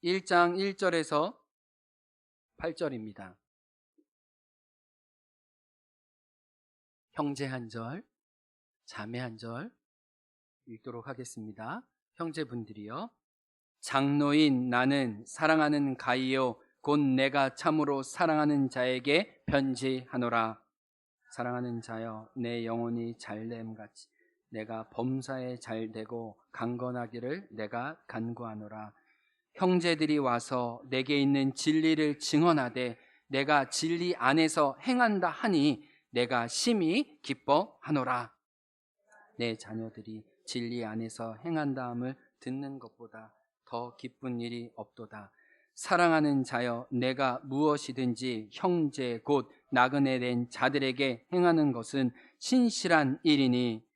1장 1절에서 8절입니다. 형제 한 절, 자매 한 절 읽도록 하겠습니다. 형제분들이여, 장로인 나는 사랑하는 가이요 곧 내가 참으로 사랑하는 자에게 편지하노라. 사랑하는 자여, 내 영혼이 잘됨같이 내가 범사에 잘되고 강건하기를 내가 간구하노라. 형제들이 와서 내게 있는 진리를 증언하되 내가 진리 안에서 행한다 하니 내가 심히 기뻐하노라. 내 자녀들이 진리 안에서 행한다함을 듣는 것보다 더 기쁜 일이 없도다. 사랑하는 자여, 내가 무엇이든지 형제 곧 나그네 된 자들에게 행하는 것은 신실한 일이니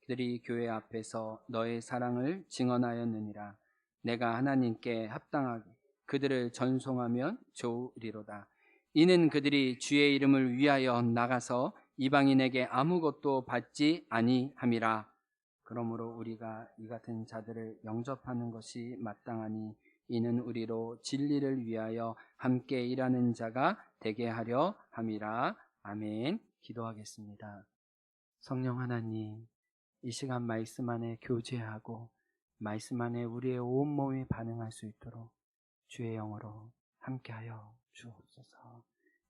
그들이 교회 앞에서 너의 사랑을 증언하였느니라. 내가 하나님께 합당하게 그들을 전송하면 좋으리로다. 이는 그들이 주의 이름을 위하여 나가서 이방인에게 아무것도 받지 아니함이라. 그러므로 우리가 이 같은 자들을 영접하는 것이 마땅하니 이는 우리로 진리를 위하여 함께 일하는 자가 되게 하려 함이라. 아멘. 기도하겠습니다. 성령 하나님, 이 시간 말씀 안에 교제하고 말씀 안에 우리의 온몸이 반응할 수 있도록 주의 영으로 함께하여 주옵소서.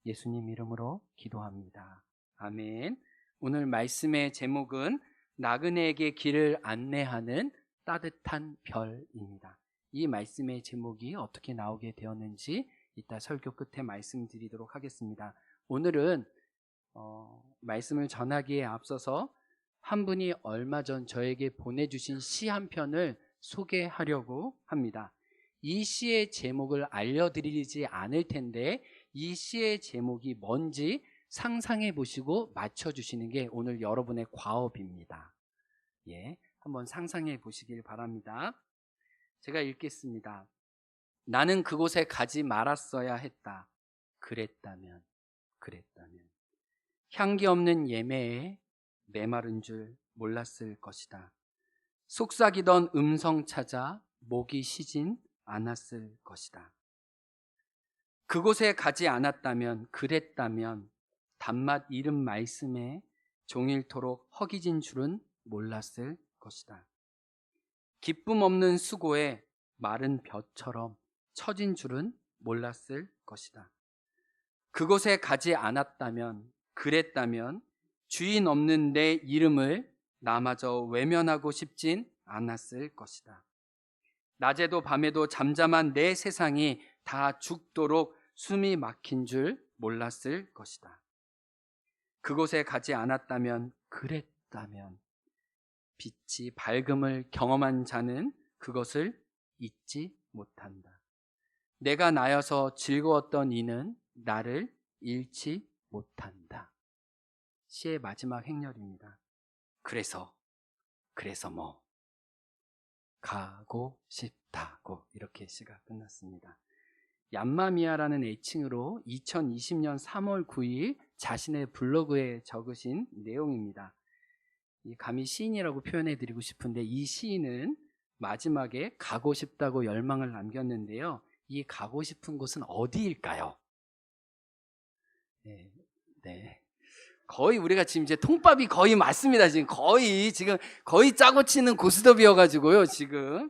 예수님 이름으로 기도합니다. 아멘. 오늘 말씀의 제목은 나그네에게 길을 안내하는 따뜻한 별입니다. 이 말씀의 제목이 어떻게 나오게 되었는지 이따 설교 끝에 말씀드리도록 하겠습니다. 오늘은 말씀을 전하기에 앞서서 한 분이 얼마 전 저에게 보내주신 시 한 편을 소개하려고 합니다. 이 시의 제목을 알려드리지 않을 텐데 이 시의 제목이 뭔지 상상해 보시고 맞춰주시는 게 오늘 여러분의 과업입니다. 한번 상상해 보시길 바랍니다. 제가 읽겠습니다. 나는 그곳에 가지 말았어야 했다. 그랬다면 향기 없는 예매에 메마른 줄 몰랐을 것이다. 속삭이던 음성 찾아 목이 쉬진 않았을 것이다. 그곳에 가지 않았다면, 그랬다면 단맛 이른 말씀에 종일토록 허기진 줄은 몰랐을 것이다. 기쁨 없는 수고에 마른 벼처럼 처진 줄은 몰랐을 것이다. 그곳에 가지 않았다면, 그랬다면 주인 없는 내 이름을 나마저 외면하고 싶진 않았을 것이다. 낮에도 밤에도 잠잠한 내 세상이 다 죽도록 숨이 막힌 줄 몰랐을 것이다. 그곳에 가지 않았다면, 그랬다면 빛이 밝음을 경험한 자는 그것을 잊지 못한다. 내가 나여서 즐거웠던 이는 나를 잃지 못한다. 시의 마지막 행렬입니다. 그래서 뭐 가고 싶다고 이렇게 시가 끝났습니다. 얌마미아라는 애칭으로 2020년 3월 9일 자신의 블로그에 적으신 내용입니다. 감히 시인이라고 표현해드리고 싶은데 이 시인은 마지막에 가고 싶다고 열망을 남겼는데요. 이 가고 싶은 곳은 어디일까요? 네. 거의 우리가 지금 이제 통밥이 거의 맞습니다. 지금 거의 짜고 치는 고스톱이어가지고요. 지금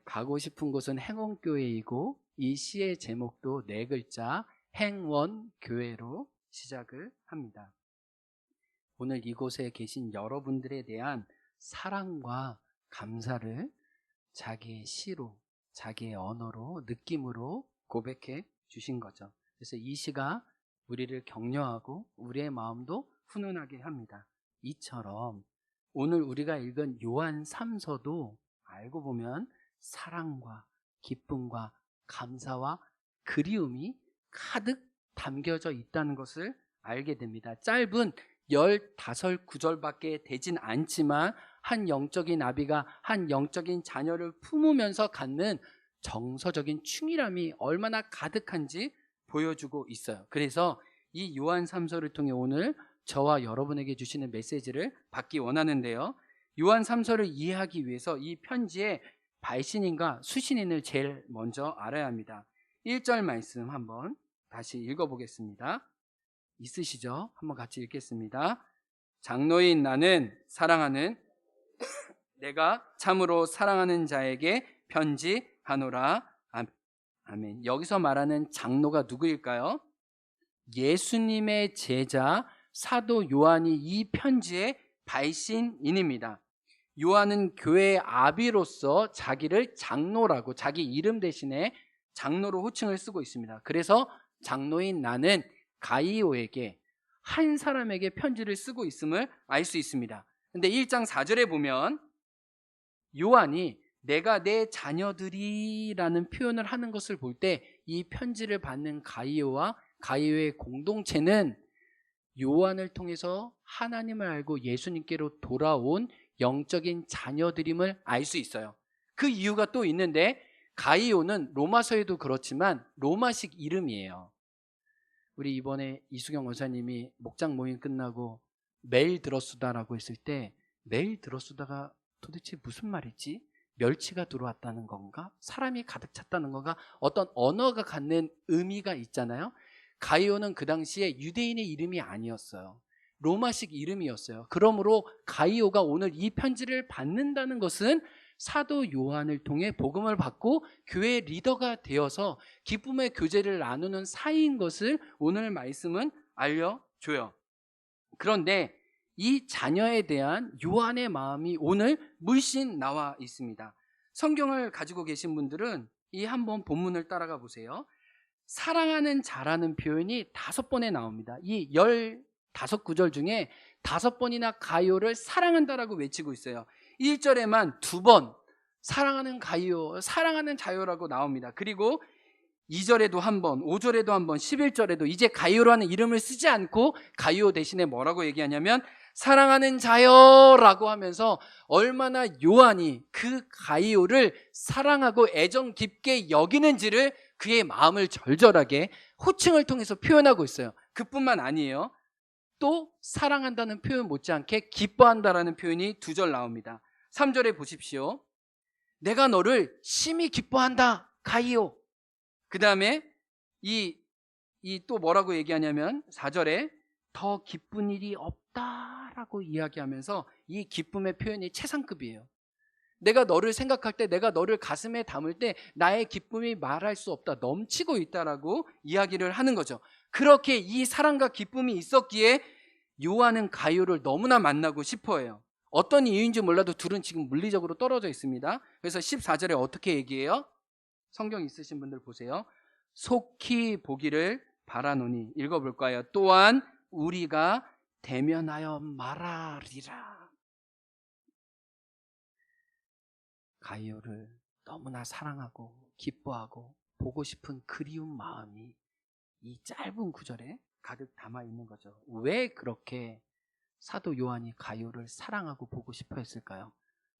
가고 싶은 곳은 행원교회이고 이 시의 제목도 네 글자 행원교회로 시작을 합니다. 오늘 이곳에 계신 여러분들에 대한 사랑과 감사를 자기의 시로, 자기의 언어로, 느낌으로 고백해 주신 거죠. 그래서 이 시가 우리를 격려하고 우리의 마음도 훈훈하게 합니다. 이처럼 오늘 우리가 읽은 요한 3서도 알고 보면 사랑과 기쁨과 감사와 그리움이 가득 담겨져 있다는 것을 알게 됩니다. 짧은 15구절밖에 되진 않지만 한 영적인 아비가 한 영적인 자녀를 품으면서 갖는 정서적인 충실함이 얼마나 가득한지 보여주고 있어요. 그래서 이 요한 3서를 통해 오늘 저와 여러분에게 주시는 메시지를 받기 원하는데요. 요한 3서를 이해하기 위해서 이 편지에 발신인가 수신인을 제일 먼저 알아야 합니다. 1절 말씀 한번 다시 읽어보겠습니다. 있으시죠? 한번 같이 읽겠습니다. 장로인 나는 사랑하는 내가 참으로 사랑하는 자에게 편지하노라. 아멘. 여기서 말하는 장로가 누구일까요? 예수님의 제자 사도 요한이 이 편지의 발신인입니다. 요한은 교회의 아비로서 자기를 장로라고 자기 이름 대신에 장로로 호칭을 쓰고 있습니다. 그래서 장로인 나는 가이오에게 한 사람에게 편지를 쓰고 있음을 알 수 있습니다. 근데 1장 4절에 보면 요한이 내가 내 자녀들이라는 표현을 하는 것을 볼 때 이 편지를 받는 가이오와 가이오의 공동체는 요한을 통해서 하나님을 알고 예수님께로 돌아온 영적인 자녀들임을 알 수 있어요. 그 이유가 또 있는데 가이오는 로마서에도 그렇지만 로마식 이름이에요. 우리 이번에 이수경 원사님이 목장 모임 끝나고 매일 들었수다라고 했을 때 매일 들었수다가 도대체 무슨 말이지? 멸치가 들어왔다는 건가? 사람이 가득 찼다는 건가? 어떤 언어가 갖는 의미가 있잖아요. 가이오는 그 당시에 유대인의 이름이 아니었어요. 로마식 이름이었어요. 그러므로 가이오가 오늘 이 편지를 받는다는 것은 사도 요한을 통해 복음을 받고 교회 리더가 되어서 기쁨의 교제를 나누는 사이인 것을 오늘 말씀은 알려줘요. 그런데 이 자녀에 대한 요한의 마음이 오늘 물씬 나와 있습니다. 성경을 가지고 계신 분들은 이 한번 본문을 따라가 보세요. 사랑하는 자라는 표현이 5번에 나옵니다. 이 15구절 중에 5번이나 가이오를 사랑한다라고 외치고 있어요. 1절에만 2번 사랑하는 가이오, 사랑하는 자요라고 나옵니다. 그리고 2절에도 한 번, 5절에도 한 번, 11절에도 이제 가이오라는 이름을 쓰지 않고 가이오 대신에 뭐라고 얘기하냐면 사랑하는 자요라고 하면서 얼마나 요한이 그 가이오를 사랑하고 애정 깊게 여기는지를 그의 마음을 절절하게 호칭을 통해서 표현하고 있어요. 그뿐만 아니에요. 또 사랑한다는 표현 못지않게 기뻐한다라는 표현이 2절 나옵니다. 3절에 보십시오. 내가 너를 심히 기뻐한다 가이오. 그 다음에 이 또 뭐라고 얘기하냐면 4절에 더 기쁜 일이 없다라고 이야기하면서 이 기쁨의 표현이 최상급이에요. 내가 너를 생각할 때, 내가 너를 가슴에 담을 때 나의 기쁨이 말할 수 없다, 넘치고 있다라고 이야기를 하는 거죠. 그렇게 이 사랑과 기쁨이 있었기에 요한은 가이오를 너무나 만나고 싶어해요. 어떤 이유인지 몰라도 둘은 지금 물리적으로 떨어져 있습니다. 그래서 14절에 어떻게 얘기해요? 성경 있으신 분들 보세요. 속히 보기를 바라노니, 읽어볼까요? 또한 우리가 대면하여 말하리라. 가이오를 너무나 사랑하고 기뻐하고 보고 싶은 그리운 마음이 이 짧은 구절에 가득 담아 있는 거죠. 왜 그렇게 사도 요한이 가이오를 사랑하고 보고 싶어 했을까요?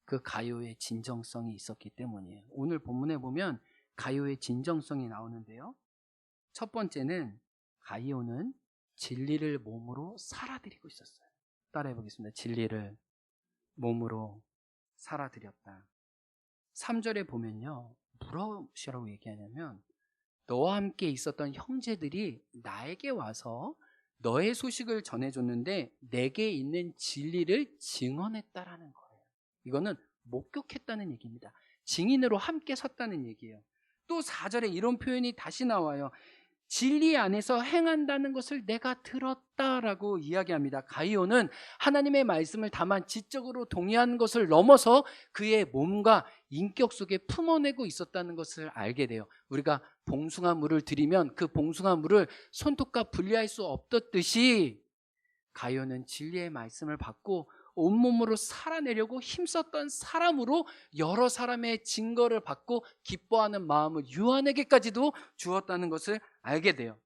그 가이오의 진정성이 있었기 때문이에요. 오늘 본문에 보면 가이오의 진정성이 나오는데요. 첫 번째는 가이오는 진리를 몸으로 살아드리고 있었어요. 따라해 보겠습니다. 진리를 몸으로 살아드렸다. 3절에 보면요, 무엇이라고 얘기하냐면 너와 함께 있었던 형제들이 나에게 와서 너의 소식을 전해줬는데 내게 있는 진리를 증언했다라는 거예요. 이거는 목격했다는 얘기입니다. 증인으로 함께 섰다는 얘기예요. 또 4절에 이런 표현이 다시 나와요. 진리 안에서 행한다는 것을 내가 들었다라고 이야기합니다. 가이오는 하나님의 말씀을 다만 지적으로 동의한 것을 넘어서 그의 몸과 인격 속에 품어내고 있었다는 것을 알게 돼요. 우리가 봉숭아 물을 드리면 그 봉숭아 물을 손톱과 분리할 수 없듯이 가이오는 진리의 말씀을 받고 온몸으로 살아내려고 힘썼던 사람으로 여러 사람의 증거를 받고 기뻐하는 마음을 요한에게까지도 주었다는 것을 알게 돼요.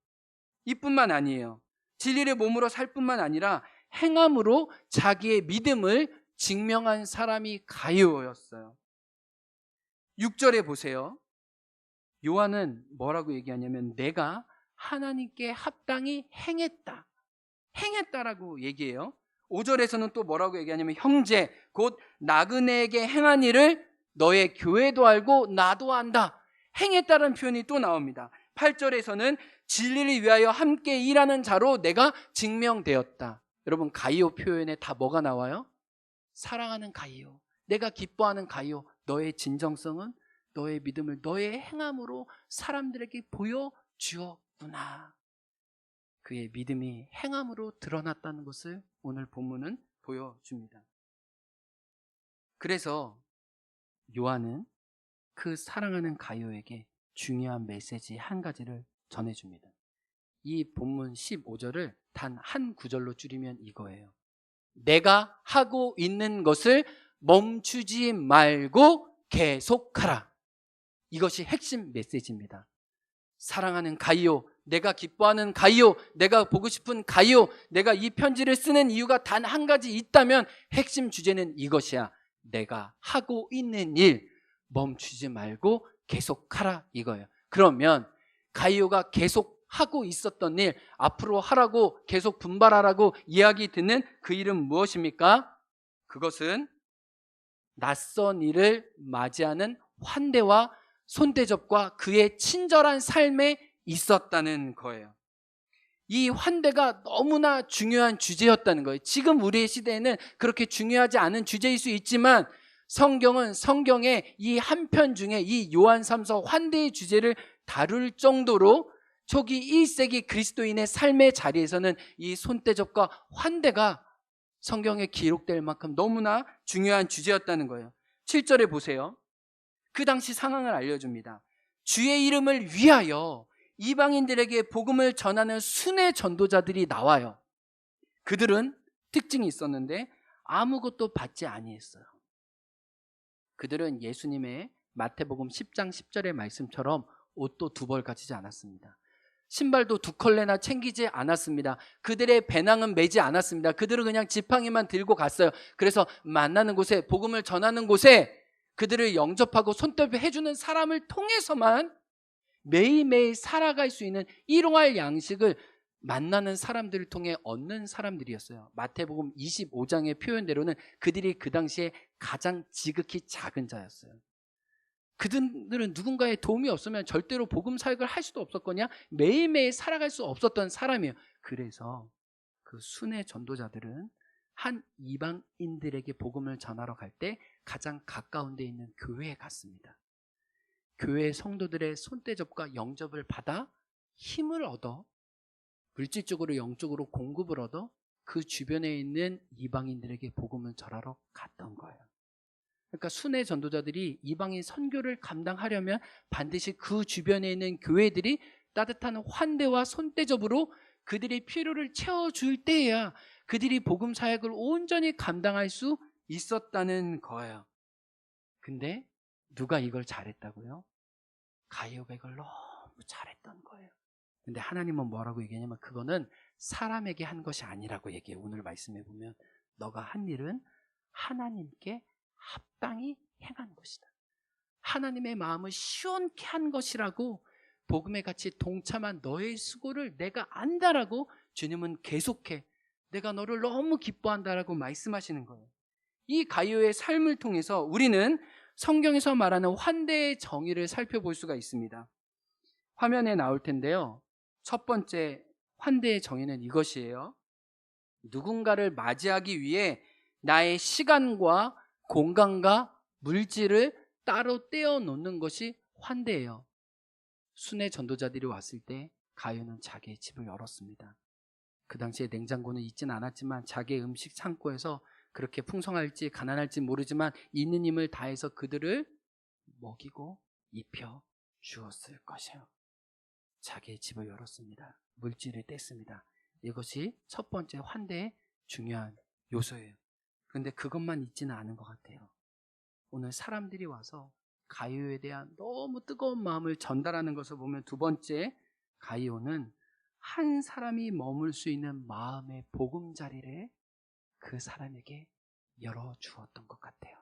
이뿐만 아니에요. 진리를 몸으로 살 뿐만 아니라 행함으로 자기의 믿음을 증명한 사람이 가이오였어요. 6절에 보세요. 요한은 뭐라고 얘기하냐면 내가 하나님께 합당히 행했다라고 얘기해요. 5절에서는 또 뭐라고 얘기하냐면 형제 곧 나그네에게 행한 일을 너의 교회도 알고 나도 안다. 행했다는 표현이 또 나옵니다. 8절에서는 진리를 위하여 함께 일하는 자로 내가 증명되었다. 여러분, 가이오 표현에 다 뭐가 나와요? 사랑하는 가이오, 내가 기뻐하는 가이오, 너의 진정성은 너의 믿음을 너의 행함으로 사람들에게 보여주었구나. 그의 믿음이 행함으로 드러났다는 것을 오늘 본문은 보여줍니다. 그래서 요한은 그 사랑하는 가이오에게 중요한 메시지 한 가지를 전해줍니다. 이 본문 15절을 단 한 구절로 줄이면 이거예요. 내가 하고 있는 것을 멈추지 말고 계속하라. 이것이 핵심 메시지입니다. 사랑하는 가이오, 내가 기뻐하는 가이오, 내가 보고 싶은 가이오, 내가 이 편지를 쓰는 이유가 단 한 가지 있다면 핵심 주제는 이것이야. 내가 하고 있는 일 멈추지 말고 계속하라, 이거예요. 그러면 가이오가 계속 하고 있었던 일, 앞으로 하라고 계속 분발하라고 이야기 듣는 그 일은 무엇입니까? 그것은 낯선 일을 맞이하는 환대와 손대접과 그의 친절한 삶에 있었다는 거예요. 이 환대가 너무나 중요한 주제였다는 거예요. 지금 우리의 시대에는 그렇게 중요하지 않은 주제일 수 있지만 성경은 성경의 이 한 편 중에 이 요한 3서 환대의 주제를 다룰 정도로 초기 1세기 그리스도인의 삶의 자리에서는 이 손대접과 환대가 성경에 기록될 만큼 너무나 중요한 주제였다는 거예요. 7절에 보세요. 그 당시 상황을 알려줍니다. 주의 이름을 위하여 이방인들에게 복음을 전하는 순회 전도자들이 나와요. 그들은 특징이 있었는데 아무것도 받지 아니했어요. 그들은 예수님의 마태복음 10장 10절의 말씀처럼 옷도 두 벌 가지지 않았습니다. 신발도 두 컬레나 챙기지 않았습니다. 그들의 배낭은 매지 않았습니다. 그들은 그냥 지팡이만 들고 갔어요. 그래서 만나는 곳에, 복음을 전하는 곳에 그들을 영접하고 손톱에 해주는 사람을 통해서만 매일매일 살아갈 수 있는 일용할 양식을 만나는 사람들을 통해 얻는 사람들이었어요. 마태복음 25장의 표현대로는 그들이 그 당시에 가장 지극히 작은 자였어요. 그들은 누군가의 도움이 없으면 절대로 복음 사역을 할 수도 없었거냐, 매일매일 살아갈 수 없었던 사람이에요. 그래서 그 순회 전도자들은 한 이방인들에게 복음을 전하러 갈 때 가장 가까운 데 있는 교회에 갔습니다. 교회 성도들의 손대접과 영접을 받아 힘을 얻어 물질적으로 영적으로 공급을 얻어 그 주변에 있는 이방인들에게 복음을 전하러 갔던 거예요. 그러니까 순회 전도자들이 이방인 선교를 감당하려면 반드시 그 주변에 있는 교회들이 따뜻한 환대와 손대접으로 그들의 필요를 채워줄 때에야 그들이 복음 사역을 온전히 감당할 수 있었다는 거예요. 근데 누가 이걸 잘했다고요? 가이오가 이걸 너무 잘했던 거예요. 근데 하나님은 뭐라고 얘기하냐면 그거는 사람에게 한 것이 아니라고 얘기해요. 오늘 말씀해 보면 너가 한 일은 하나님께 합당히 행한 것이다. 하나님의 마음을 시원케 한 것이라고, 복음에 같이 동참한 너의 수고를 내가 안다라고 주님은 계속해 내가 너를 너무 기뻐한다라고 말씀하시는 거예요. 이 가이오의 삶을 통해서 우리는 성경에서 말하는 환대의 정의를 살펴볼 수가 있습니다. 화면에 나올 텐데요. 첫 번째 환대의 정의는 이것이에요. 누군가를 맞이하기 위해 나의 시간과 공간과 물질을 따로 떼어 놓는 것이 환대예요. 순회 전도자들이 왔을 때 가이오는 자기의 집을 열었습니다. 그 당시에 냉장고는 있진 않았지만 자기의 음식 창고에서 그렇게 풍성할지 가난할지 모르지만 있는 힘을 다해서 그들을 먹이고 입혀 주었을 것이에요. 자기의 집을 열었습니다. 물질을 뗐습니다. 이것이 첫 번째 환대의 중요한 요소예요. 그런데 그것만 있지는 않은 것 같아요. 오늘 사람들이 와서 가이오에 대한 너무 뜨거운 마음을 전달하는 것을 보면 두 번째, 가이오는 한 사람이 머물 수 있는 마음의 보금자리를 그 사람에게 열어주었던 것 같아요.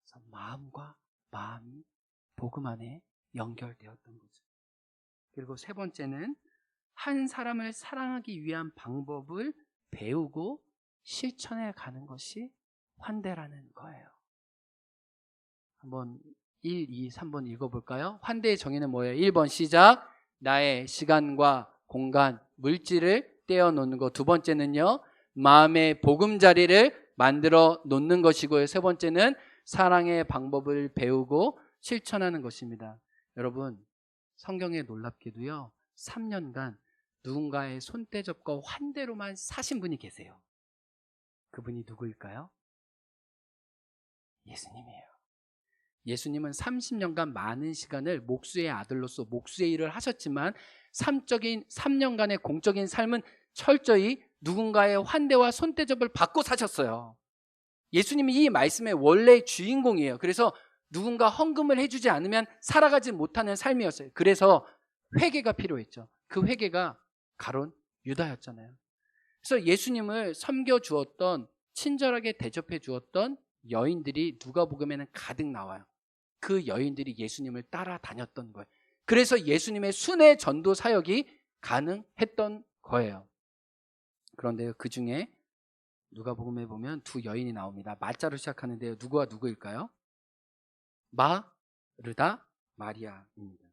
그래서 마음과 마음이 복음 안에 연결되었던 거죠. 그리고 세 번째는 한 사람을 사랑하기 위한 방법을 배우고 실천해 가는 것이 환대라는 거예요. 한번 1, 2, 3번 읽어볼까요? 환대의 정의는 뭐예요? 1번 시작. 나의 시간과 공간, 물질을 떼어놓는 거. 두 번째는요, 마음의 보금자리를 만들어 놓는 것이고요. 세 번째는 사랑의 방법을 배우고 실천하는 것입니다. 여러분, 성경에 놀랍게도요, 3년간 누군가의 손대접과 환대로만 사신 분이 계세요. 그분이 누구일까요? 예수님이에요. 예수님은 30년간 많은 시간을 목수의 아들로서 목수의 일을 하셨지만 3년간의 공적인 삶은 철저히 누군가의 환대와 손대접을 받고 사셨어요. 예수님이 이 말씀의 원래 주인공이에요. 그래서 누군가 헌금을 해주지 않으면 살아가지 못하는 삶이었어요. 그래서 회개가 필요했죠. 그 회개가 가론 유다였잖아요. 그래서 예수님을 섬겨주었던, 친절하게 대접해 주었던 여인들이 누가복음에는 가득 나와요. 그 여인들이 예수님을 따라다녔던 거예요. 그래서 예수님의 순회 전도 사역이 가능했던 거예요. 그런데 그 중에 누가복음에 보면 두 여인이 나옵니다. 마자로 시작하는데요. 누구와 누구일까요? 마르다, 마리아입니다.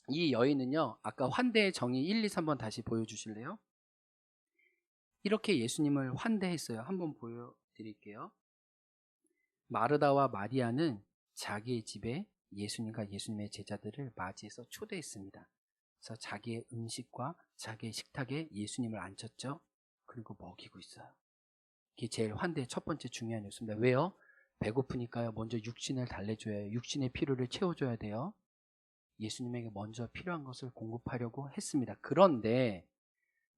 이 여인은요, 아까 환대의 정의 1, 2, 3번 다시 보여주실래요? 이렇게 예수님을 환대했어요. 한번 보여드릴게요. 마르다와 마리아는 자기의 집에 예수님과 예수님의 제자들을 맞이해서 초대했습니다. 그래서 자기의 음식과 자기의 식탁에 예수님을 앉혔죠. 그리고 먹이고 있어요. 이게 제일 환대의 첫 번째 중요한 요소입니다. 왜요? 배고프니까요. 먼저 육신을 달래줘야 해요. 육신의 필요를 채워줘야 돼요. 예수님에게 먼저 필요한 것을 공급하려고 했습니다. 그런데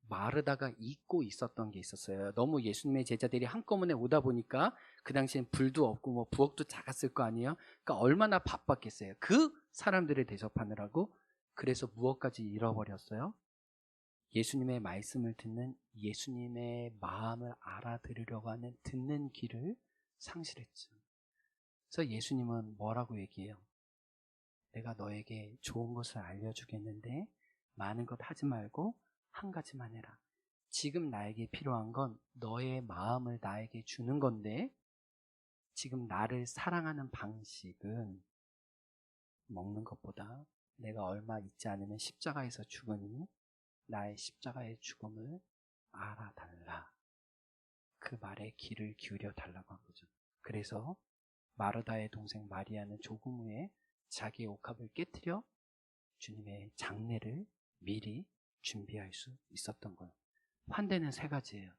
마르다가 잊고 있었던 게 있었어요. 너무 예수님의 제자들이 한꺼번에 오다 보니까 그 당시엔 불도 없고 뭐 부엌도 작았을 거 아니에요. 그러니까 얼마나 바빴겠어요. 그 사람들을 대접하느라고. 그래서 무엇까지 잃어버렸어요? 예수님의 말씀을 듣는, 예수님의 마음을 알아들으려고 하는 듣는 귀를 상실했죠. 그래서 예수님은 뭐라고 얘기해요? 내가 너에게 좋은 것을 알려주겠는데 많은 것 하지 말고 한 가지만 해라. 지금 나에게 필요한 건 너의 마음을 나에게 주는 건데, 지금 나를 사랑하는 방식은 먹는 것보다 내가 얼마 있지 않으면 십자가에서 죽으니 나의 십자가의 죽음을 알아달라. 그 말에 귀를 기울여 달라고 한 거죠. 그래서 마르다의 동생 마리아는 조금 후에 자기의 옥합을 깨트려 주님의 장례를 미리 준비할 수 있었던 거예요. 환대는 세 가지예요.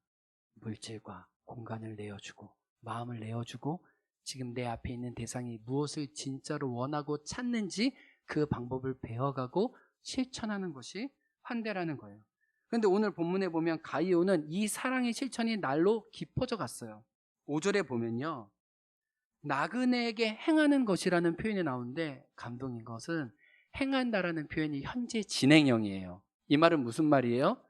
물질과 공간을 내어주고, 마음을 내어주고, 지금 내 앞에 있는 대상이 무엇을 진짜로 원하고 찾는지 그 방법을 배워가고 실천하는 것이 환대라는 거예요. 그런데 오늘 본문에 보면 가이오는 이 사랑의 실천이 날로 깊어져 갔어요. 5절에 보면요, 나그네에게 행하는 것이라는 표현이 나오는데 감동인 것은 행한다라는 표현이 현재 진행형이에요. 이 말은 무슨 말이에요?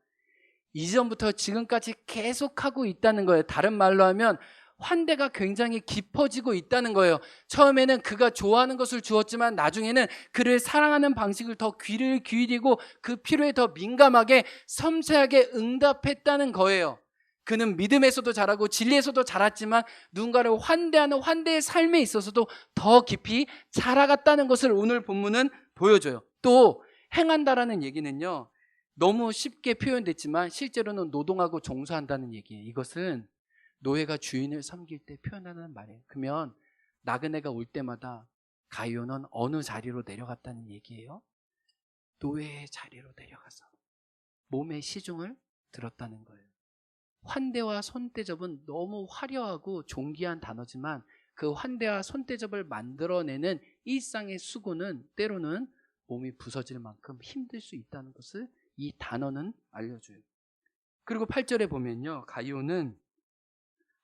이전부터 지금까지 계속하고 있다는 거예요. 다른 말로 하면 환대가 굉장히 깊어지고 있다는 거예요. 처음에는 그가 좋아하는 것을 주었지만 나중에는 그를 사랑하는 방식을 더 귀를 기울이고 그 필요에 더 민감하게 섬세하게 응답했다는 거예요. 그는 믿음에서도 자라고 진리에서도 자랐지만 누군가를 환대하는 환대의 삶에 있어서도 더 깊이 자라갔다는 것을 오늘 본문은 보여줘요. 또 행한다라는 얘기는요, 너무 쉽게 표현됐지만 실제로는 노동하고 종사한다는 얘기예요. 이것은 노예가 주인을 섬길 때 표현하는 말이에요. 그러면 나그네가 올 때마다 가이오는 어느 자리로 내려갔다는 얘기예요? 노예의 자리로 내려가서 몸의 시중을 들었다는 거예요. 환대와 손대접은 너무 화려하고 존귀한 단어지만 그 환대와 손대접을 만들어내는 일상의 수고는 때로는 몸이 부서질 만큼 힘들 수 있다는 것을 이 단어는 알려줘요. 그리고 8절에 보면요, 가이오는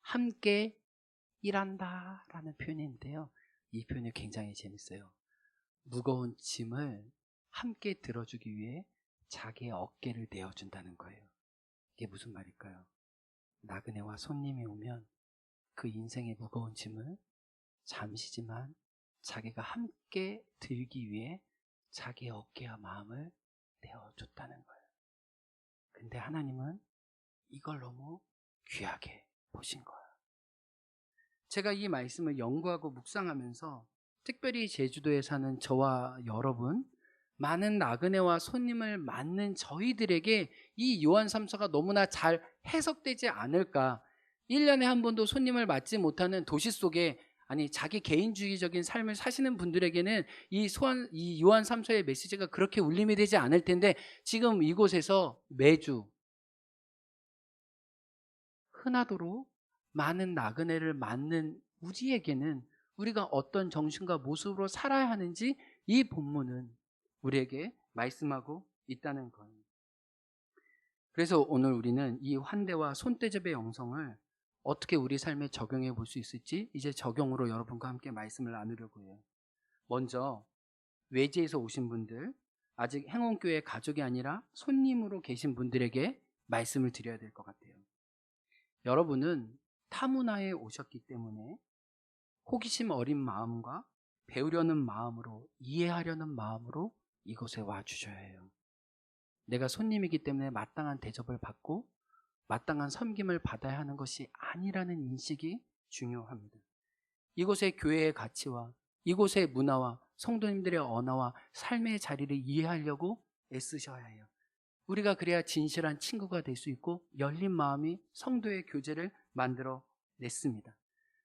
함께 일한다 라는 표현이 있는데요, 이 표현이 굉장히 재밌어요. 무거운 짐을 함께 들어주기 위해 자기의 어깨를 내어준다는 거예요. 이게 무슨 말일까요? 나그네와 손님이 오면 그 인생의 무거운 짐을 잠시지만 자기가 함께 들기 위해 자기의 어깨와 마음을 내어줬다는 거예요. 근데 하나님은 이걸 너무 귀하게 보신 거예요. 제가 이 말씀을 연구하고 묵상하면서 특별히 제주도에 사는 저와 여러분, 많은 나그네와 손님을 맞는 저희들에게 이 요한 3서가 너무나 잘 해석되지 않을까. 1년에 한 번도 손님을 맞지 못하는 도시 속에, 아니 자기 개인주의적인 삶을 사시는 분들에게는 이 요한 3서의 메시지가 그렇게 울림이 되지 않을 텐데, 지금 이곳에서 매주 흔하도록 많은 나그네를 맞는 우리에게는 우리가 어떤 정신과 모습으로 살아야 하는지 이 본문은 우리에게 말씀하고 있다는 거예요. 그래서 오늘 우리는 이 환대와 손대접의 영성을 어떻게 우리 삶에 적용해 볼 수 있을지 이제 적용으로 여러분과 함께 말씀을 나누려고 해요. 먼저 외지에서 오신 분들, 아직 행원교회 가족이 아니라 손님으로 계신 분들에게 말씀을 드려야 될 것 같아요. 여러분은 타문화에 오셨기 때문에 호기심 어린 마음과 배우려는 마음으로, 이해하려는 마음으로 이곳에 와주셔야 해요. 내가 손님이기 때문에 마땅한 대접을 받고 마땅한 섬김을 받아야 하는 것이 아니라는 인식이 중요합니다. 이곳의 교회의 가치와 이곳의 문화와 성도님들의 언어와 삶의 자리를 이해하려고 애쓰셔야 해요. 우리가 그래야 진실한 친구가 될 수 있고 열린 마음이 성도의 교제를 만들어 냈습니다.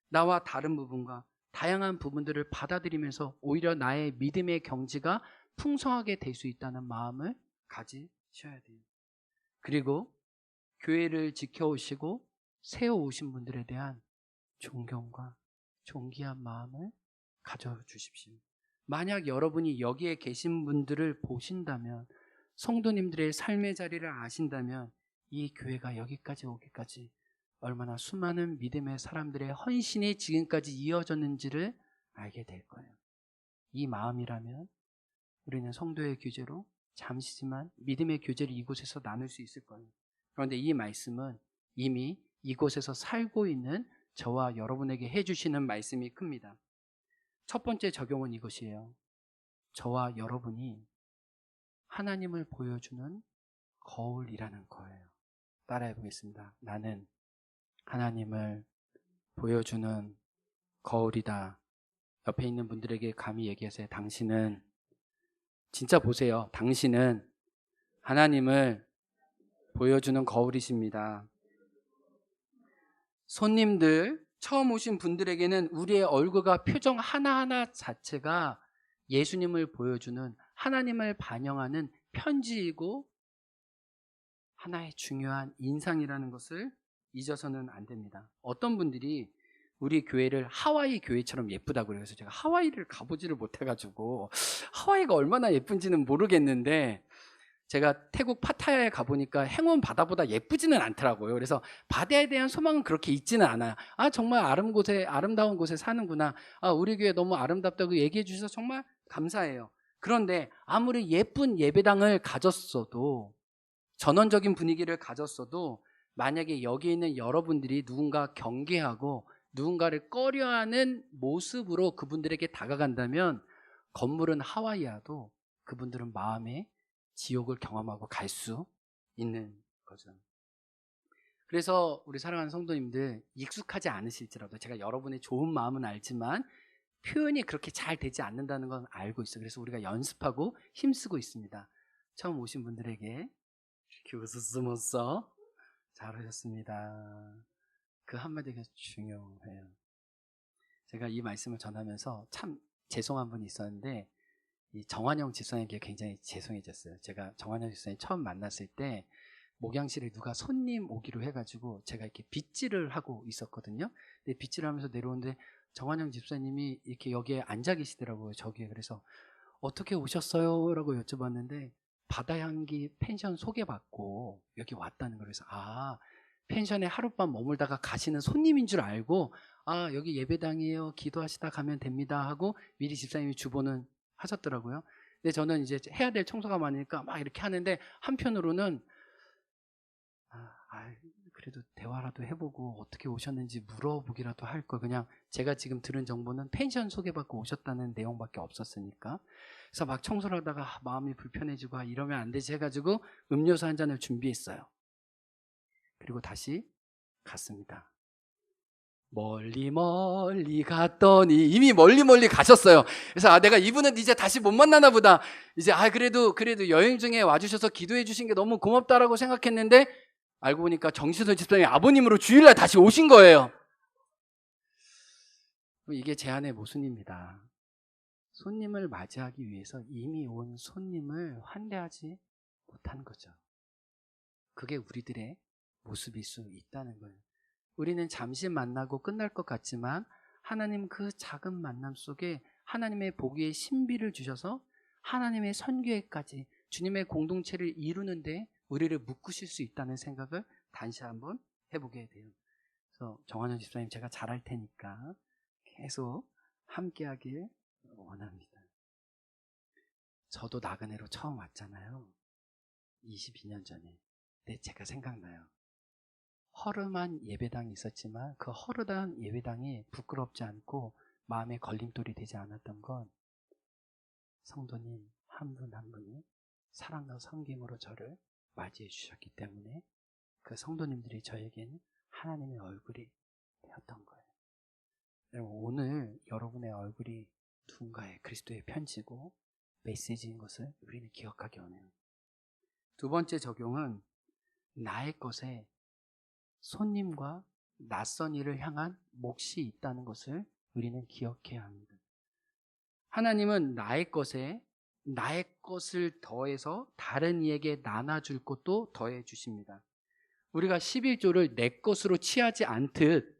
나와 다른 부분과 다양한 부분들을 받아들이면서 오히려 나의 믿음의 경지가 풍성하게 될 수 있다는 마음을 가지셔야 돼요. 그리고 교회를 지켜오시고 세워오신 분들에 대한 존경과 존귀한 마음을 가져주십시오. 만약 여러분이 여기에 계신 분들을 보신다면, 성도님들의 삶의 자리를 아신다면 이 교회가 여기까지 오기까지 얼마나 수많은 믿음의 사람들의 헌신이 지금까지 이어졌는지를 알게 될 거예요. 이 마음이라면 우리는 성도의 교제로 잠시지만 믿음의 교제를 이곳에서 나눌 수 있을 거예요. 그런데 이 말씀은 이미 이곳에서 살고 있는 저와 여러분에게 해주시는 말씀이 큽니다. 첫 번째 적용은 이것이에요. 저와 여러분이 하나님을 보여주는 거울이라는 거예요. 따라해 보겠습니다. 나는 하나님을 보여주는 거울이다. 옆에 있는 분들에게 감히 얘기하세요. 당신은, 진짜 보세요. 당신은 하나님을 보여주는 거울이십니다. 손님들, 처음 오신 분들에게는 우리의 얼굴과 표정 하나하나 자체가 예수님을 보여주는, 하나님을 반영하는 편지이고 하나의 중요한 인상이라는 것을 잊어서는 안 됩니다. 어떤 분들이 우리 교회를 하와이 교회처럼 예쁘다고 그래요. 그래서 제가 하와이를 가보지를 못해가지고 하와이가 얼마나 예쁜지는 모르겠는데, 제가 태국 파타야에 가보니까 행원 바다보다 예쁘지는 않더라고요. 그래서 바다에 대한 소망은 그렇게 있지는 않아요. 아, 정말 아름다운 곳에 사는구나. 아, 우리 교회 너무 아름답다고 얘기해 주셔서 정말 감사해요. 그런데 아무리 예쁜 예배당을 가졌어도, 전원적인 분위기를 가졌어도, 만약에 여기 있는 여러분들이 누군가 경계하고 누군가를 꺼려하는 모습으로 그분들에게 다가간다면 건물은 하와이여도 그분들은 마음에 지옥을 경험하고 갈 수 있는 거죠. 그래서 우리 사랑하는 성도님들, 익숙하지 않으실지라도 제가 여러분의 좋은 마음은 알지만 표현이 그렇게 잘 되지 않는다는 건 알고 있어요. 그래서 우리가 연습하고 힘쓰고 있습니다. 처음 오신 분들에게 교수스모서 잘하셨습니다. 그 한마디가 중요해요. 제가 이 말씀을 전하면서 참 죄송한 분이 있었는데, 이 정환영 집사님께 굉장히 죄송해졌어요. 제가 정환영 집사님 처음 만났을 때 목양실에 누가 손님 오기로 해가지고 제가 이렇게 빗질을 하고 있었거든요. 근데 빗질을 하면서 내려오는데 정환영 집사님이 이렇게 여기에 앉아 계시더라고요. 저기에. 그래서 어떻게 오셨어요? 라고 여쭤봤는데 바다향기 펜션 소개받고 여기 왔다는 거예요. 그래서 펜션에 하룻밤 머물다가 가시는 손님인 줄 알고, 여기 예배당이에요. 기도하시다 가면 됩니다 하고 미리 집사님이 주보는 하셨더라고요. 근데 저는 이제 해야 될 청소가 많으니까 막 이렇게 하는데, 한편으로는 그래도 대화라도 해보고 어떻게 오셨는지 물어보기라도 할 걸. 그냥 제가 지금 들은 정보는 펜션 소개받고 오셨다는 내용밖에 없었으니까. 그래서 막 청소를 하다가 마음이 불편해지고 이러면 안 되지 해가지고 음료수 한 잔을 준비했어요. 그리고 다시 갔습니다. 멀리 멀리 갔더니 이미 멀리 멀리 가셨어요. 그래서 내가 이분은 이제 다시 못 만나나 보다. 이제 그래도 여행 중에 와주셔서 기도해 주신 게 너무 고맙다라고 생각했는데 알고 보니까 정신수 집사님이 아버님으로 주일날 다시 오신 거예요. 이게 제안의 모순입니다. 손님을 맞이하기 위해서 이미 온 손님을 환대하지 못한 거죠. 그게 우리들의 모습일 수 있다는 거예요. 우리는 잠시 만나고 끝날 것 같지만 하나님 그 작은 만남 속에 하나님의 보기에 신비를 주셔서 하나님의 선교회까지 주님의 공동체를 이루는데 우리를 묶으실 수 있다는 생각을 다시 한번 해보게 돼요. 그래서 정한현 집사님, 제가 잘할 테니까 계속 함께하길 원합니다. 저도 나그네로 처음 왔잖아요. 22년 전에. 근데 제가 생각나요. 허름한 예배당이 있었지만 그 허름한 예배당이 부끄럽지 않고 마음에 걸림돌이 되지 않았던 건 성도님 한 분 한 분이 사랑과 섬김으로 저를 맞이해 주셨기 때문에 그 성도님들이 저에게는 하나님의 얼굴이 되었던 거예요. 오늘 여러분의 얼굴이 누군가의 그리스도의 편지고 메시지인 것을 우리는 기억하기 원해요. 두 번째 적용은 나의 것에 손님과 낯선 이를 향한 몫이 있다는 것을 우리는 기억해야 합니다. 하나님은 나의 것에 나의 것을 더해서 다른 이에게 나눠줄 것도 더해 주십니다. 우리가 11조를 내 것으로 취하지 않듯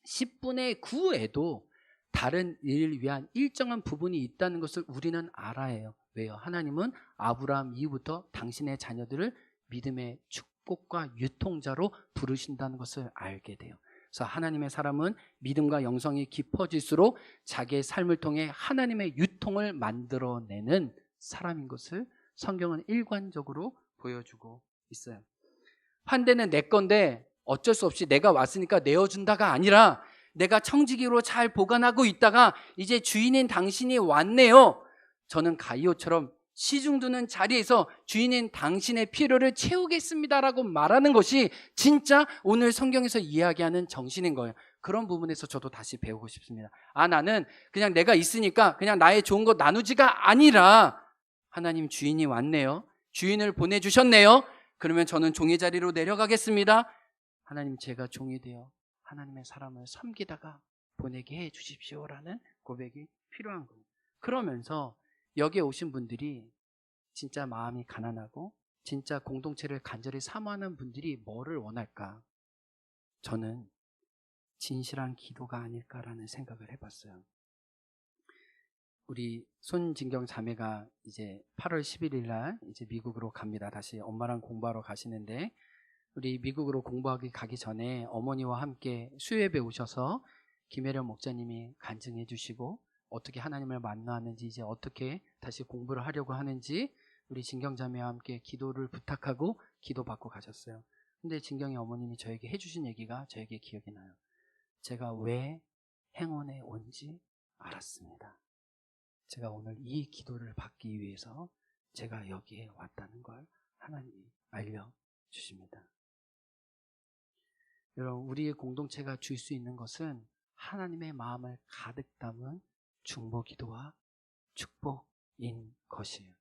10분의 9에도 다른 일을 위한 일정한 부분이 있다는 것을 우리는 알아야 해요. 왜요? 하나님은 아브라함 이후부터 당신의 자녀들을 믿음의 축복과 유통자로 부르신다는 것을 알게 돼요. 그래서 하나님의 사람은 믿음과 영성이 깊어질수록 자기의 삶을 통해 하나님의 유통을 만들어내는 사람인 것을 성경은 일관적으로 보여주고 있어요. 환대는 내 건데 어쩔 수 없이 내가 왔으니까 내어준다가 아니라 내가 청지기로 잘 보관하고 있다가 이제 주인인 당신이 왔네요. 저는 가이오처럼 시중두는 자리에서 주인인 당신의 필요를 채우겠습니다라고 말하는 것이 진짜 오늘 성경에서 이야기하는 정신인 거예요. 그런 부분에서 저도 다시 배우고 싶습니다. 나는 그냥 내가 있으니까 그냥 나의 좋은 것 나누지가 아니라 하나님 주인이 왔네요. 주인을 보내주셨네요. 그러면 저는 종의 자리로 내려가겠습니다. 하나님 제가 종이 되어 하나님의 사람을 섬기다가 보내게 해 주십시오라는 고백이 필요한 거예요. 그러면서 여기에 오신 분들이 진짜 마음이 가난하고 진짜 공동체를 간절히 사모하는 분들이 뭐를 원할까? 저는 진실한 기도가 아닐까라는 생각을 해봤어요. 우리 손진경 자매가 이제 8월 11일 날 이제 미국으로 갑니다. 다시 엄마랑 공부하러 가시는데 우리 미국으로 공부하기 가기 전에 어머니와 함께 수요예배 오셔서 김혜련 목사님이 간증해 주시고 어떻게 하나님을 만나는지 이제 어떻게 다시 공부를 하려고 하는지 우리 진경자매와 함께 기도를 부탁하고 기도받고 가셨어요. 근데 진경이 어머님이 저에게 해주신 얘기가 저에게 기억이 나요. 제가 왜 행원에 온지 알았습니다. 제가 오늘 이 기도를 받기 위해서 제가 여기에 왔다는 걸 하나님이 알려주십니다. 여러분, 우리의 공동체가 줄 수 있는 것은 하나님의 마음을 가득 담은 중보기도와 축복인 것이에요.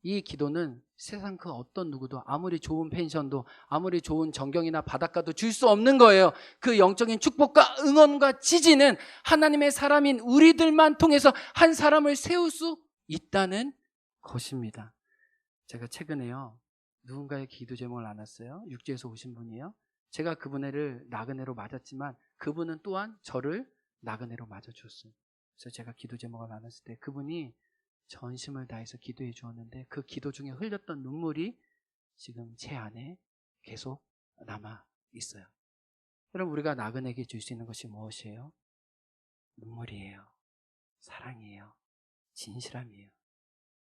이 기도는 세상 그 어떤 누구도 아무리 좋은 펜션도 아무리 좋은 전경이나 바닷가도 줄 수 없는 거예요. 그 영적인 축복과 응원과 지지는 하나님의 사람인 우리들만 통해서 한 사람을 세울 수 있다는 것입니다. 제가 최근에요, 누군가의 기도 제목을 나눴어요. 육지에서 오신 분이에요. 제가 그분을 나그네로 맞았지만 그분은 또한 저를 나그네로 맞아주었어요. 그래서 제가 기도 제목을 나눴을 때 그분이 전심을 다해서 기도해 주었는데 그 기도 중에 흘렸던 눈물이 지금 제 안에 계속 남아 있어요. 여러분, 우리가 나그네에게 줄 수 있는 것이 무엇이에요? 눈물이에요. 사랑이에요. 진실함이에요.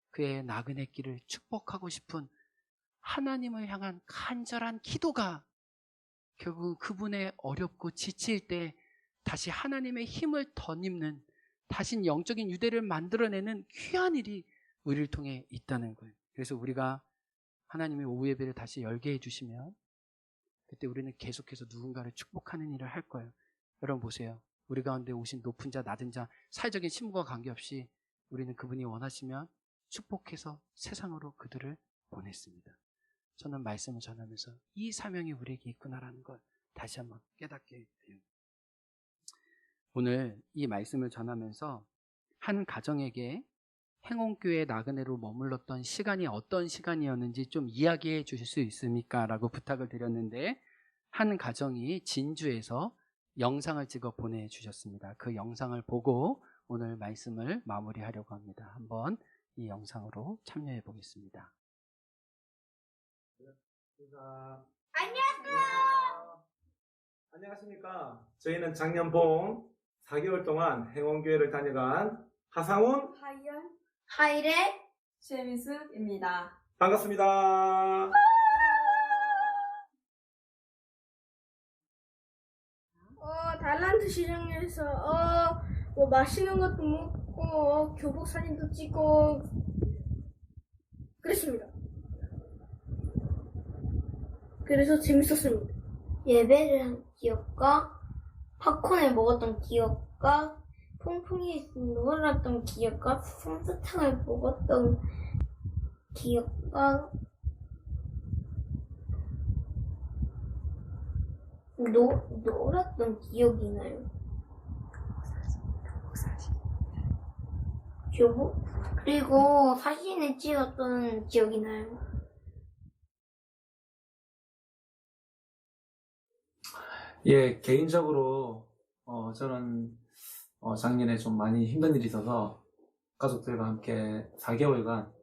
그의 나그네 길을 축복하고 싶은 하나님을 향한 간절한 기도가 결국 그분의 어렵고 지칠 때 다시 하나님의 힘을 덧입는 다신 영적인 유대를 만들어내는 귀한 일이 우리를 통해 있다는 거예요. 그래서 우리가 하나님의 오후 예배를 다시 열게 해주시면 그때 우리는 계속해서 누군가를 축복하는 일을 할 거예요. 여러분 보세요. 우리 가운데 오신 높은 자, 낮은 자, 사회적인 신분과 관계없이 우리는 그분이 원하시면 축복해서 세상으로 그들을 보냈습니다. 저는 말씀을 전하면서 이 사명이 우리에게 있구나라는 걸 다시 한번 깨닫게 돼요. 오늘 이 말씀을 전하면서 한 가정에게 행원교회 나그네로 머물렀던 시간이 어떤 시간이었는지 좀 이야기해 주실 수 있습니까? 라고 부탁을 드렸는데 한 가정이 진주에서 영상을 찍어 보내주셨습니다. 그 영상을 보고 오늘 말씀을 마무리하려고 합니다. 한번 이 영상으로 참여해 보겠습니다. 안녕하세요. 안녕하십니까. 저희는 작년 봄 4개월 동안 행원교회를 다녀간 하상훈, 하일의 최미숙입니다. 반갑습니다. 달란트 시장에서 뭐 맛있는 것도 먹고 교복 사진도 찍고 그랬습니다. 그래서 재밌었습니다. 예배를 한 기억과 팝콘을 먹었던 기억과 통풍이 놀았던 기억과 솜사탕을 먹었던 기억과 놀았던 기억이 나요. 교복? 그리고 사진을 찍었던 기억이 나요. 예, 개인적으로 저는 작년에 좀 많이 힘든 일이 있어서 가족들과 함께 4개월간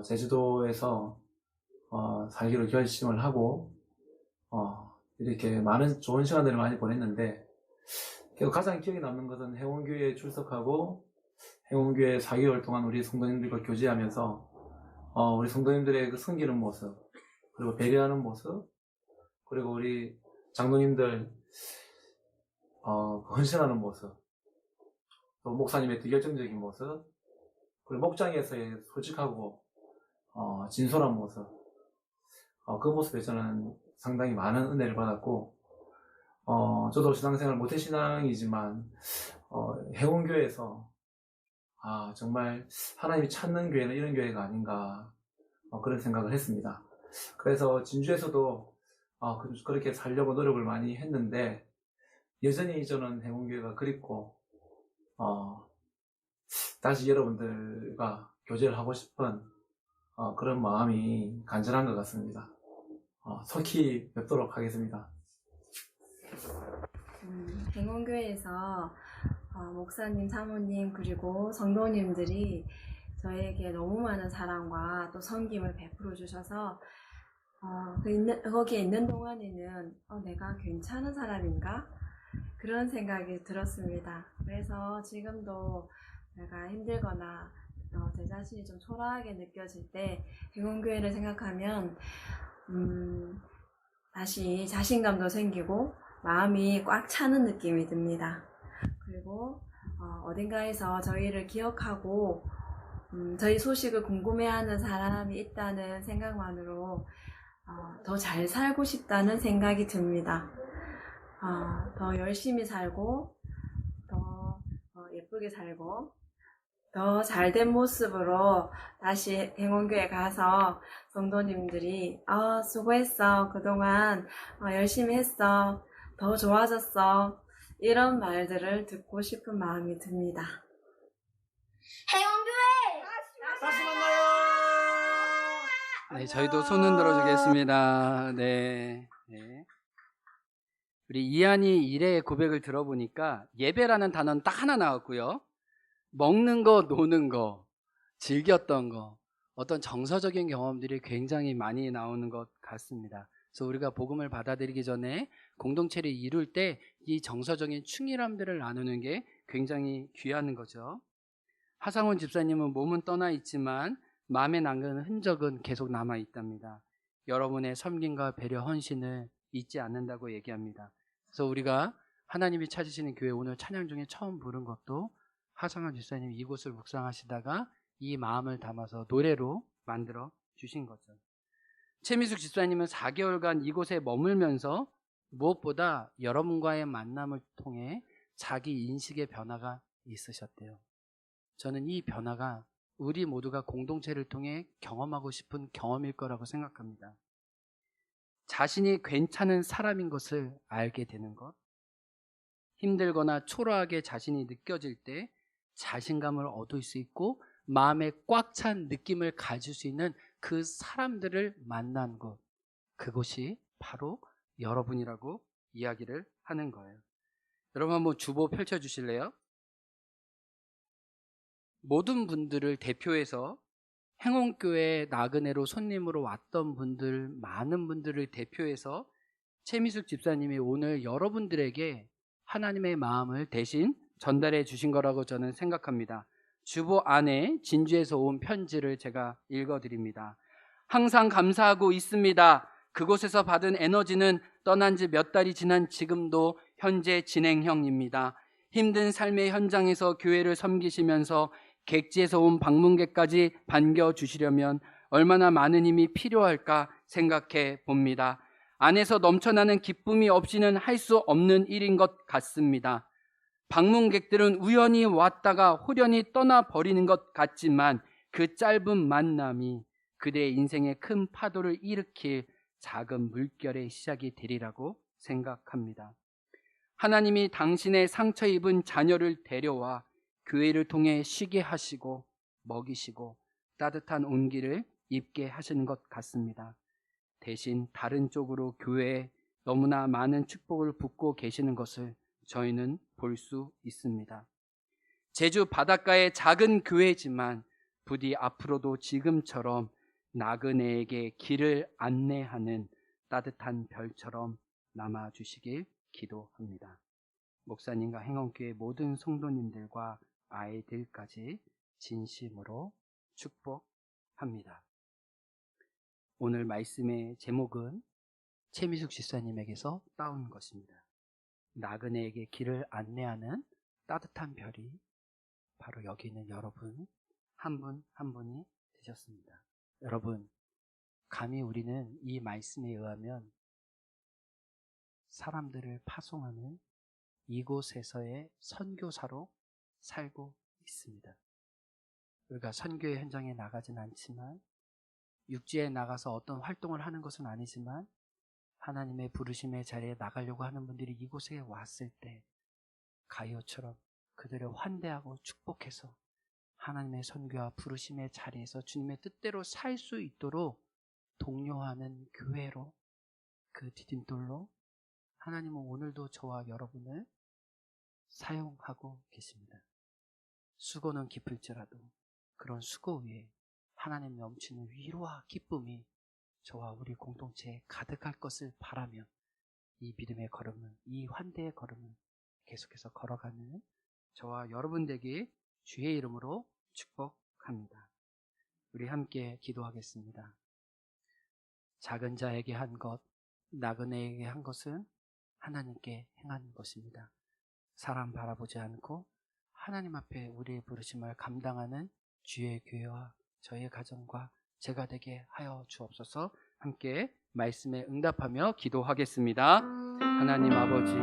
제주도에서 살기로 결심을 하고 이렇게 많은 좋은 시간들을 많이 보냈는데 가장 기억에 남는 것은 행원교회에 출석하고 행원교회 4개월 동안 우리 성도님들과 교제하면서 우리 성도님들의 그 섬기는 모습, 그리고 배려하는 모습, 그리고 우리 장로님들 헌신하는 모습, 또 목사님의 또 열정적인 모습, 그리고 목장에서의 솔직하고 진솔한 모습, 그 모습에 저는 상당히 많은 은혜를 받았고, 저도 신앙생활 모태신앙이지만 행원교회에서 정말 하나님이 찾는 교회는 이런 교회가 아닌가 그런 생각을 했습니다. 그래서 진주에서도 그렇게 살려고 노력을 많이 했는데 여전히 저는 행원교회가 그립고 다시 여러분들과 교제를 하고 싶은 그런 마음이 간절한 것 같습니다. 속히 뵙도록 하겠습니다. 행원교회에서 목사님, 사모님 그리고 성도님들이 저에게 너무 많은 사랑과 또 섬김을 베풀어 주셔서 거기에 있는 동안에는 내가 괜찮은 사람인가? 그런 생각이 들었습니다. 그래서 지금도 내가 힘들거나 제 자신이 좀 초라하게 느껴질 때 행원교회를 생각하면 다시 자신감도 생기고 마음이 꽉 차는 느낌이 듭니다. 그리고 어딘가에서 저희를 기억하고 저희 소식을 궁금해하는 사람이 있다는 생각만으로 더 잘 살고 싶다는 생각이 듭니다. 더 열심히 살고 더 예쁘게 살고 더 잘된 모습으로 다시 행원교회 가서 성도님들이 수고했어, 그동안 열심히 했어, 더 좋아졌어, 이런 말들을 듣고 싶은 마음이 듭니다. 행원교회 다시 만나요. 네, 저희도 손 흔들어 주겠습니다. 네. 우리 이한이 일의 고백을 들어보니까 예배라는 단어는 딱 하나 나왔고요. 먹는 거, 노는 거, 즐겼던 거, 어떤 정서적인 경험들이 굉장히 많이 나오는 것 같습니다. 그래서 우리가 복음을 받아들이기 전에 공동체를 이룰 때 이 정서적인 충실함들을 나누는 게 굉장히 귀한 거죠. 하상훈 집사님은 몸은 떠나 있지만 마음에 남는 흔적은 계속 남아 있답니다. 여러분의 섬김과 배려, 헌신을 잊지 않는다고 얘기합니다. 그래서 우리가 하나님이 찾으시는 교회 오늘 찬양 중에 처음 부른 것도 하상훈 집사님이 이곳을 묵상하시다가 이 마음을 담아서 노래로 만들어 주신 거죠. 최미숙 집사님은 4개월간 이곳에 머물면서 무엇보다 여러분과의 만남을 통해 자기 인식의 변화가 있으셨대요. 저는 이 변화가 우리 모두가 공동체를 통해 경험하고 싶은 경험일 거라고 생각합니다. 자신이 괜찮은 사람인 것을 알게 되는 것, 힘들거나 초라하게 자신이 느껴질 때 자신감을 얻을 수 있고 마음에 꽉 찬 느낌을 가질 수 있는 그 사람들을 만난 것, 그것이 바로 여러분이라고 이야기를 하는 거예요. 여러분 한번 주보 펼쳐주실래요? 모든 분들을 대표해서 행원교회 나그네로 손님으로 왔던 분들, 많은 분들을 대표해서 최미숙 집사님이 오늘 여러분들에게 하나님의 마음을 대신 전달해 주신 거라고 저는 생각합니다. 주보 안에 진주에서 온 편지를 제가 읽어드립니다. 항상 감사하고 있습니다. 그곳에서 받은 에너지는 떠난 지 몇 달이 지난 지금도 현재 진행형입니다. 힘든 삶의 현장에서 교회를 섬기시면서 객지에서 온 방문객까지 반겨주시려면 얼마나 많은 힘이 필요할까 생각해 봅니다. 안에서 넘쳐나는 기쁨이 없이는 할 수 없는 일인 것 같습니다. 방문객들은 우연히 왔다가 홀연히 떠나버리는 것 같지만 그 짧은 만남이 그대의 인생에 큰 파도를 일으킬 작은 물결의 시작이 되리라고 생각합니다. 하나님이 당신의 상처 입은 자녀를 데려와 교회를 통해 쉬게 하시고 먹이시고 따뜻한 온기를 입게 하시는 것 같습니다. 대신 다른 쪽으로 교회에 너무나 많은 축복을 붓고 계시는 것을 저희는 볼 수 있습니다. 제주 바닷가의 작은 교회지만 부디 앞으로도 지금처럼 나그네에게 길을 안내하는 따뜻한 별처럼 남아주시길 기도합니다. 목사님과 행원교회 모든 성도님들과 아이들까지 진심으로 축복합니다. 오늘 말씀의 제목은 최미숙 집사님에게서 따온 것입니다. 나그네에게 길을 안내하는 따뜻한 별이 바로 여기 있는 여러분 한 분 한 분이 되셨습니다. 여러분, 감히 우리는 이 말씀에 의하면 사람들을 파송하는 이곳에서의 선교사로 살고 있습니다. 우리가 선교의 현장에 나가진 않지만, 육지에 나가서 어떤 활동을 하는 것은 아니지만 하나님의 부르심의 자리에 나가려고 하는 분들이 이곳에 왔을 때 가이오처럼 그들을 환대하고 축복해서 하나님의 선교와 부르심의 자리에서 주님의 뜻대로 살 수 있도록 독려하는 교회로, 그 디딤돌로 하나님은 오늘도 저와 여러분을 사용하고 계십니다. 수고는 깊을지라도 그런 수고 위에 하나님 넘치는 위로와 기쁨이 저와 우리 공동체에 가득할 것을 바라며 이 믿음의 걸음은, 이 환대의 걸음은 계속해서 걸어가는 저와 여러분 되길 주의 이름으로 축복합니다. 우리 함께 기도하겠습니다. 작은 자에게 한 것, 나그네에게 한 것은 하나님께 행한 것입니다. 사람 바라보지 않고 하나님 앞에 우리의 부르심을 감당하는 주의 교회와 저의 가정과 제가 되게 하여 주옵소서. 함께 말씀에 응답하며 기도하겠습니다. 하나님 아버지,